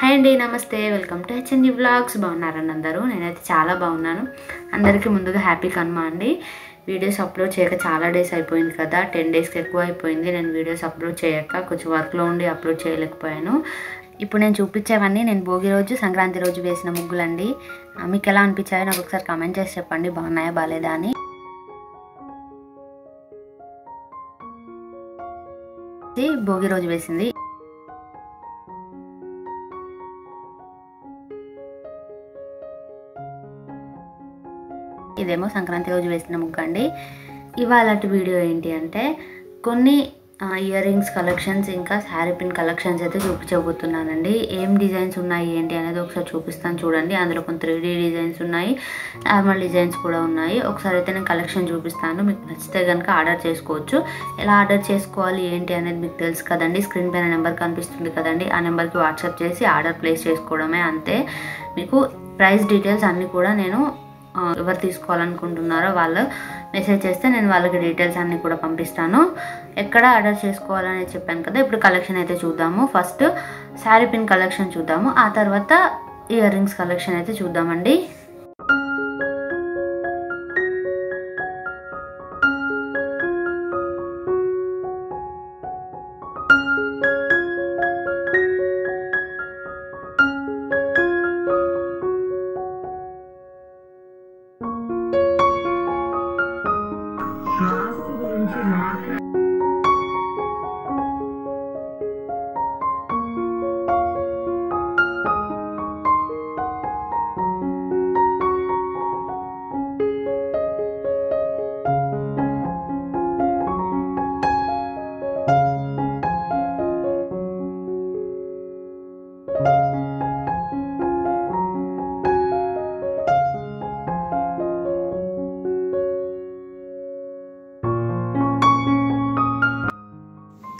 Hi అండి, నమస్తే. Welcome to HNG vlogs. బాగున్నారండి అందరూ? నేనైతే చాలా బాగున్నాను. అందరికీ ముందుగా హ్యాపీ కనుమ అండి. వీడియోస్ అప్లోడ్ చేయక చాలా డేస్ అయిపోయింది కదా, 10 డేస్కి ఎక్కువ అయిపోయింది నేను వీడియోస్ అప్లోడ్ చేయక. కొంచెం వర్క్లో ఉండి అప్లోడ్ చేయలేకపోయాను. ఇప్పుడు నేను చూపించేవన్నీ నేను భోగి రోజు, సంక్రాంతి రోజు వేసిన ముగ్గులండి. మీకు ఎలా అనిపించాయో నాకు ఒకసారి కామెంట్ చేసి చెప్పండి, బాగున్నాయా బాగాలేదా అని. భోగి రోజు వేసింది. ఇదేమో సంక్రాంతి రోజు వేసిన ముగ్గు అండి. ఇవాళటి వీడియో ఏంటి అంటే కొన్ని ఇయర్ రింగ్స్ కలెక్షన్స్, ఇంకా శారీ పిన్ కలెక్షన్స్ అయితే చూపించబోతున్నానండి. ఏం డిజైన్స్ ఉన్నాయి ఏంటి అనేది ఒకసారి చూపిస్తాను చూడండి. అందులో కొంత 3D డిజైన్స్ ఉన్నాయి, నార్మల్ డిజైన్స్ కూడా ఉన్నాయి. ఒకసారి అయితే నేను కలెక్షన్ చూపిస్తాను, మీకు నచ్చితే కనుక ఆర్డర్ చేసుకోవచ్చు. ఎలా ఆర్డర్ చేసుకోవాలి ఏంటి అనేది మీకు తెలుసు కదండి. స్క్రీన్ పైన నెంబర్ కనిపిస్తుంది కదండి, ఆ నెంబర్కి వాట్సాప్ చేసి ఆర్డర్ ప్లేస్ చేసుకోవడమే, అంతే. మీకు ప్రైస్ డీటెయిల్స్ అన్నీ కూడా నేను ఎవరు తీసుకోవాలనుకుంటున్నారో వాళ్ళు మెసేజ్ చేస్తే నేను వాళ్ళకి డీటెయిల్స్ అన్నీ కూడా పంపిస్తాను. ఎక్కడ ఆర్డర్ చేసుకోవాలని చెప్పాను కదా. ఇప్పుడు కలెక్షన్ అయితే చూద్దాము. ఫస్ట్ శారీ పిన్ కలెక్షన్ చూద్దాము, ఆ తర్వాత ఇయర్ రింగ్స్ కలెక్షన్ అయితే చూద్దామండి.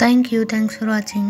Thank you. Thanks for watching.